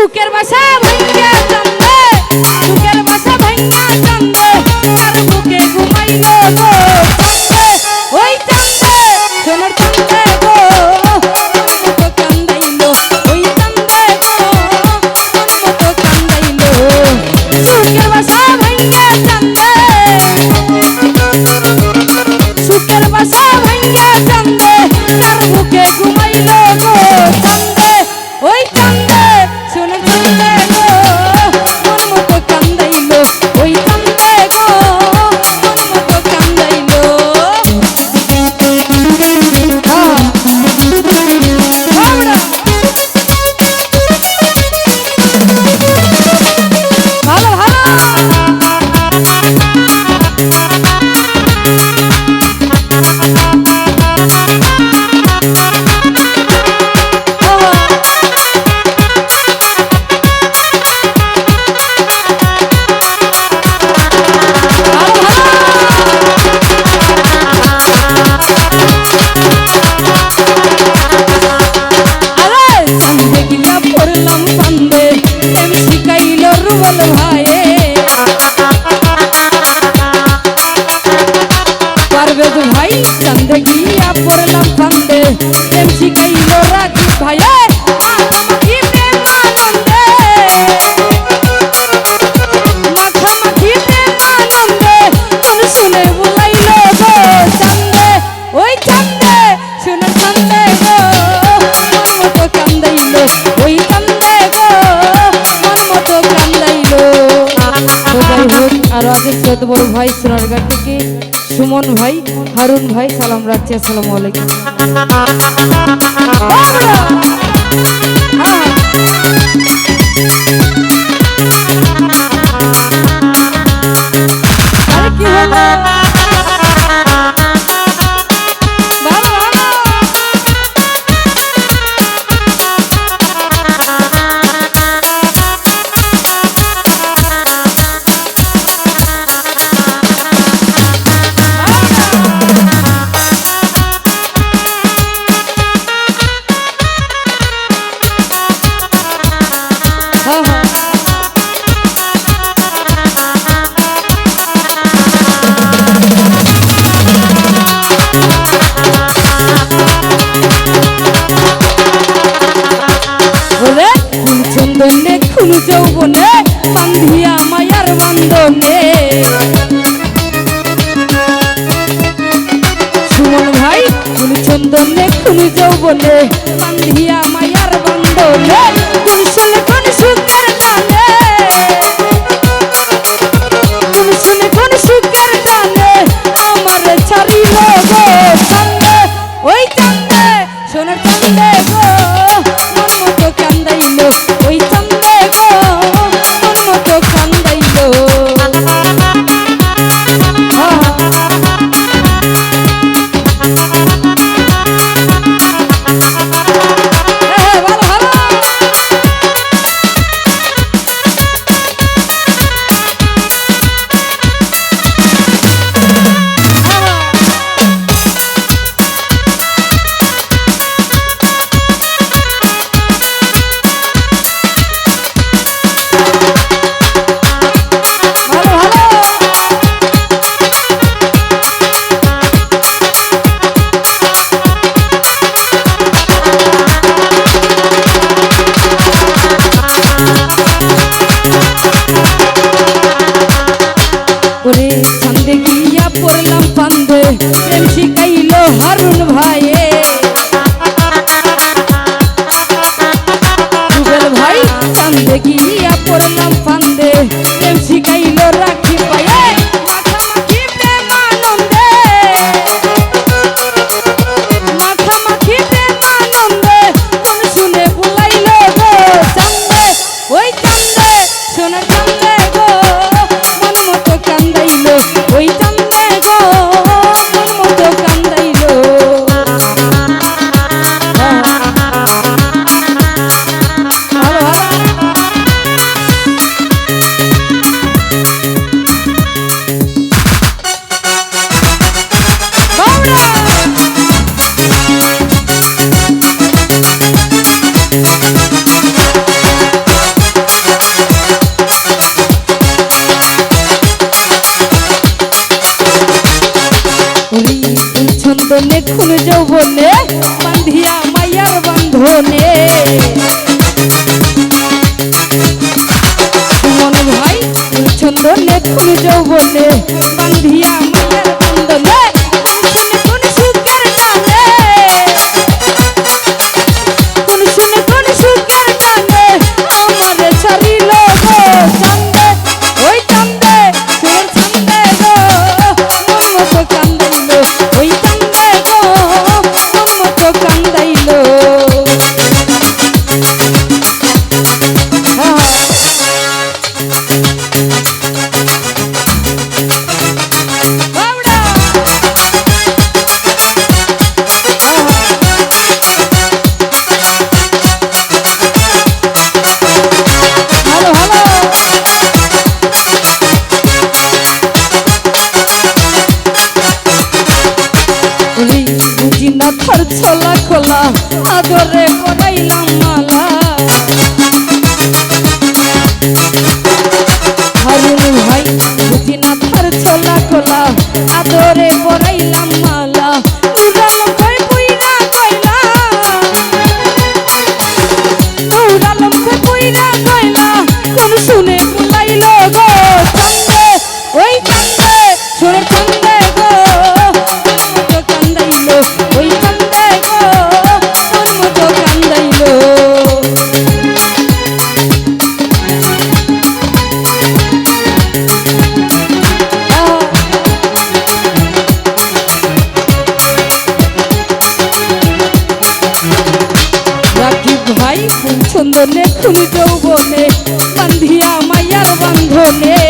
সুখের বাসা ভাঙ্গা চান্দে, সুখের বাসা ভাঙ্গা চান্দে, তার বুকে ঘুমাইলো গো চান্দে, ওই চান্দে সোনার চান্দে গো মতো কান্দাইলো, ওই চান্দে গো মতো কান্দাইলো। সুখের বাসা ভাঙ্গা চান্দে, সুখের বাসা ভাঙ্গা চান্দে, তার বুকে ঘুমাইলো গো চান্দে, ওই চান্দে সোনার চান্দে গো মন মতো কান্দাইলো, ওই চান্দে গো মন মতো কান্দাইলো। ভালো ভাই চান্দে গিয়া পড়লাম ফান্দে, প্রেম শিখাইলো রাখি ভাইয়ে মাখামাখি প্রেমানন্দে, মাখামাখি প্রেমানন্দে কোন শুনে বুলাইলো গো চান্দে, ওই চান্দে সোনার চান্দে গো মন মতো কান্দাইলো, ওই চান্দে গো মন মতো কান্দাইলো। তো যাই হোক, আরো আগে ছোট বড় ভাই সোনারগাঁ থেকে সুমন ভাই, হারুন ভাই সালাম রাখছি, আসসালামু আলাইকুম। আরে কি হলো চন্দনে খুল যৌবনে বান্ধিয়া মায়ার বন্ধনে, সুমন ভাই খুল চন্দনে খুল যৌবনে বান্ধিয়া মায়ার বন্ধনে, কুলসুল কোন সুখের টানে, কুলসুল কোন সুখের টানে আমার ছাড়িল গো চান্দে, ওই চান্দে সোনার চান্দে গো মন মতো কান্দাইলো, ওই চান্দে গো মন মতো কান্দাইলো। ভালো ভালো বান্ধিয়া মাইয়ার বন্ধনে